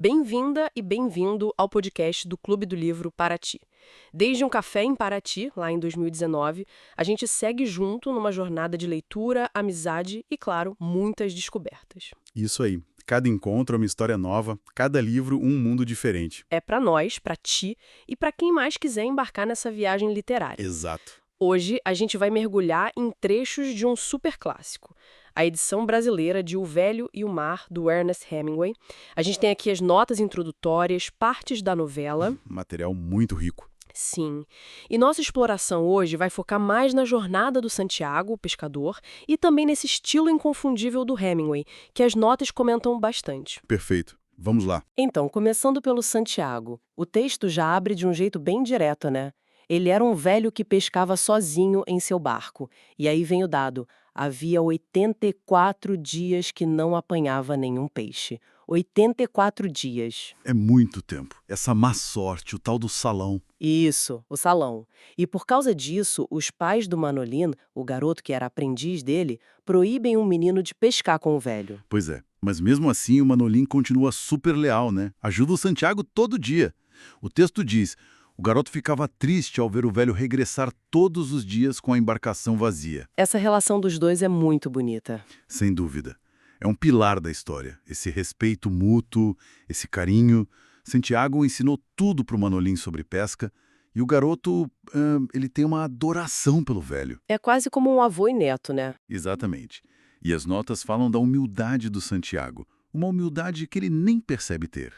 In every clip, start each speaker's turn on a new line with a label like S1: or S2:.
S1: Bem-vinda e bem-vindo ao podcast do Clube do Livro Paraty. Desde um café em Paraty, lá em 2019, a gente segue junto numa jornada de leitura, amizade e, claro, muitas descobertas.
S2: Isso aí. Cada encontro é uma história nova, cada livro um mundo diferente.
S1: É para nós, para ti e para quem mais quiser embarcar nessa viagem literária.
S2: Exato.
S1: Hoje a gente vai mergulhar em trechos de um superclássico, a edição brasileira de O Velho e o Mar, do Ernest Hemingway. A gente tem aqui as notas introdutórias, partes da novela.
S2: Material muito rico.
S1: Sim. E nossa exploração hoje vai focar mais na jornada do Santiago, o pescador, e também nesse estilo inconfundível do Hemingway, que as notas comentam bastante.
S2: Perfeito. Vamos lá.
S1: Então, começando pelo Santiago, o texto já abre de um jeito bem direto, né? Ele era um velho que pescava sozinho em seu barco. E aí vem o dado. Havia 84 dias que não apanhava nenhum peixe. 84 dias.
S2: É muito tempo. Essa má sorte, o tal do salão.
S1: Isso, o salão. E por causa disso, os pais do Manolin, o garoto que era aprendiz dele, proíbem um menino de pescar com o velho.
S2: Pois é. Mas mesmo assim, o Manolin continua super leal, né? Ajuda o Santiago todo dia. O texto diz: o garoto ficava triste ao ver o velho regressar todos os dias com a embarcação vazia.
S1: Essa relação dos dois é muito bonita.
S2: Sem dúvida. É um pilar da história. Esse respeito mútuo, esse carinho. Santiago ensinou tudo para o Manolin sobre pesca e o garoto, ele tem uma adoração pelo velho.
S1: É quase como um avô e neto, né?
S2: Exatamente. E as notas falam da humildade do Santiago, uma humildade que ele nem percebe ter.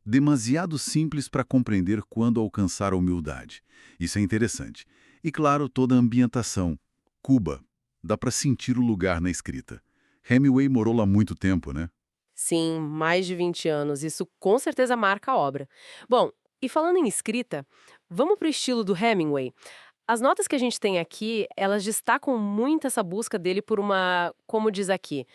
S2: Demasiado simples para compreender quando alcançar a humildade. Isso é interessante. E claro, toda a ambientação. Cuba. Dá para sentir o lugar na escrita. Hemingway morou lá há muito tempo, né?
S1: Sim, mais de 20 anos. Isso com certeza marca a obra. Bom, e falando em escrita, vamos para o estilo do Hemingway. As notas que a gente tem aqui, elas destacam muito essa busca dele por uma, como diz aqui,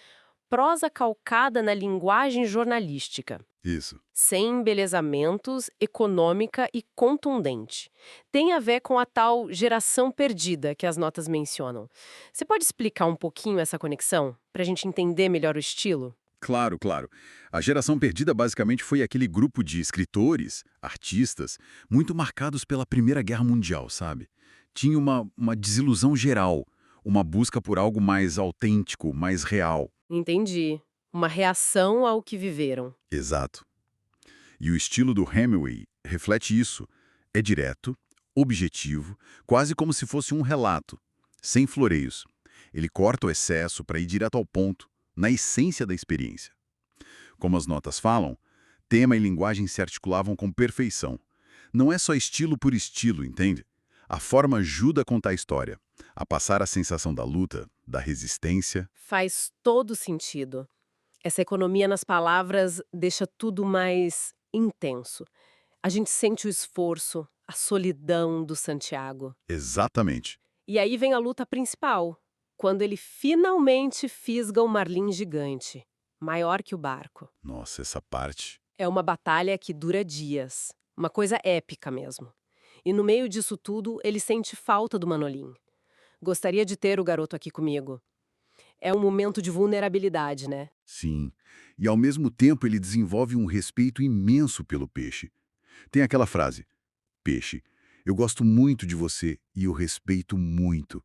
S1: prosa calcada na linguagem jornalística,
S2: Isso.
S1: sem embelezamentos, econômica e contundente. Tem a ver com a tal geração perdida que as notas mencionam. Você pode explicar um pouquinho essa conexão, para a gente entender melhor o estilo?
S2: Claro, claro. A geração perdida basicamente foi aquele grupo de escritores, artistas, muito marcados pela Primeira Guerra Mundial, sabe? Tinha uma desilusão geral, uma busca por algo mais autêntico, mais real.
S1: Entendi. Uma reação ao que viveram.
S2: Exato. E o estilo do Hemingway reflete isso. É direto, objetivo, quase como se fosse um relato, sem floreios. Ele corta o excesso para ir direto ao ponto, na essência da experiência. Como as notas falam, tema e linguagem se articulavam com perfeição. Não é só estilo por estilo, entende? A forma ajuda a contar a história, a passar a sensação da luta, da resistência.
S1: Faz todo sentido. Essa economia nas palavras deixa tudo mais intenso. A gente sente o esforço, a solidão do Santiago.
S2: Exatamente.
S1: E aí vem a luta principal, quando ele finalmente fisga o marlim gigante, maior que o barco.
S2: Nossa, essa parte.
S1: É uma batalha que dura dias, uma coisa épica mesmo. E no meio disso tudo, ele sente falta do Manolin. Gostaria de ter o garoto aqui comigo. É um momento de vulnerabilidade, né?
S2: Sim. E ao mesmo tempo ele desenvolve um respeito imenso pelo peixe. Tem aquela frase: peixe, eu gosto muito de você e o respeito muito,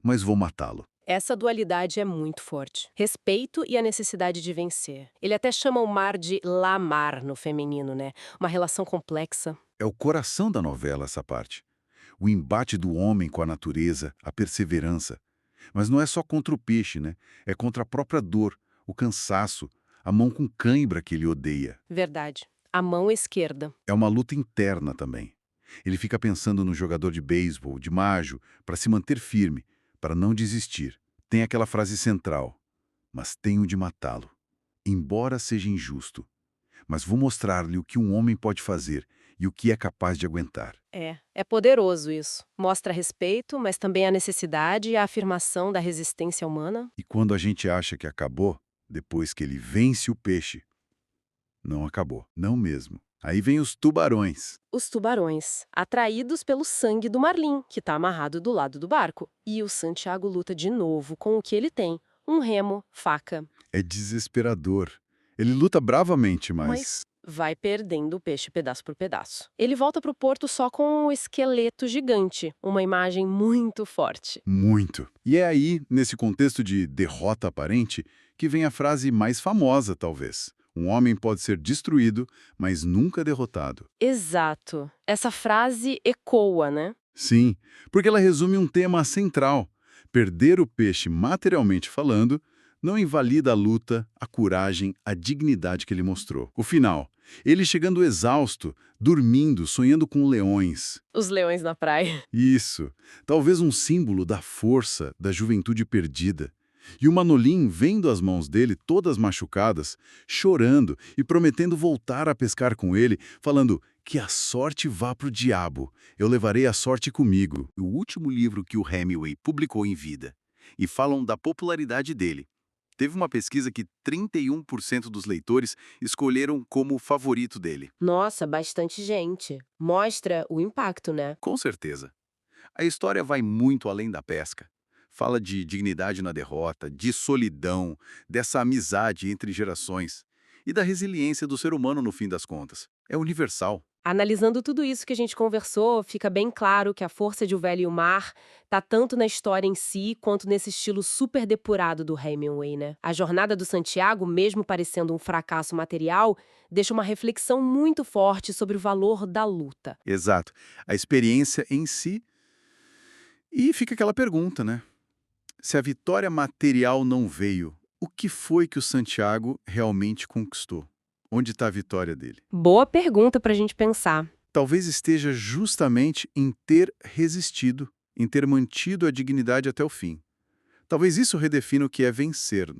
S2: mas vou matá-lo.
S1: Essa dualidade é muito forte. Respeito e a necessidade de vencer. Ele até chama o mar de la-mar no feminino, né? Uma relação complexa.
S2: É o coração da novela essa parte. O embate do homem com a natureza, a perseverança. Mas não é só contra o peixe, né? É contra a própria dor, o cansaço, a mão com cãibra que ele odeia.
S1: Verdade. A mão esquerda.
S2: É uma luta interna também. Ele fica pensando no jogador de beisebol, de majo, para se manter firme, para não desistir. Tem aquela frase central: mas tenho de matá-lo, embora seja injusto. Mas vou mostrar-lhe o que um homem pode fazer e o que é capaz de aguentar.
S1: É poderoso isso. Mostra respeito, mas também a necessidade e a afirmação da resistência humana.
S2: E quando a gente acha que acabou, depois que ele vence o peixe, não acabou, não mesmo. Aí vem os tubarões.
S1: Os tubarões, atraídos pelo sangue do marlim, que está amarrado do lado do barco. E o Santiago luta de novo com o que ele tem, um remo, faca.
S2: É desesperador. Ele luta bravamente,
S1: Mas
S2: mas
S1: vai perdendo o peixe pedaço por pedaço. Ele volta para o porto só com o esqueleto gigante, uma imagem muito forte.
S2: Muito. E é aí, nesse contexto de derrota aparente, que vem a frase mais famosa, talvez. Um homem pode ser destruído, mas nunca derrotado.
S1: Exato. Essa frase ecoa, né?
S2: Sim, porque ela resume um tema central. Perder o peixe materialmente falando não invalida a luta, a coragem, a dignidade que ele mostrou. O final, ele chegando exausto, dormindo, sonhando com leões.
S1: Os leões na praia.
S2: Isso, talvez um símbolo da força da juventude perdida. E o Manolin vendo as mãos dele todas machucadas, chorando e prometendo voltar a pescar com ele, falando que a sorte vá pro diabo, eu levarei a sorte comigo.
S3: O último livro que o Hemingway publicou em vida. E falam da popularidade dele. Teve uma pesquisa que 31% dos leitores escolheram como o favorito dele.
S1: Nossa, bastante gente. Mostra o impacto, né?
S3: Com certeza. A história vai muito além da pesca. Fala de dignidade na derrota, de solidão, dessa amizade entre gerações e da resiliência do ser humano no fim das contas. É universal.
S1: Analisando tudo isso que a gente conversou, fica bem claro que a força de O Velho e o Mar tá tanto na história em si, quanto nesse estilo super depurado do Hemingway, né? A jornada do Santiago, mesmo parecendo um fracasso material, deixa uma reflexão muito forte sobre o valor da luta.
S3: Exato. A experiência em si. E fica aquela pergunta, né? Se a vitória material não veio, o que foi que o Santiago realmente conquistou? Onde está a vitória dele?
S1: Boa pergunta pra gente pensar.
S3: Talvez esteja justamente em ter resistido, em ter mantido a dignidade até o fim. Talvez isso redefina o que é vencer.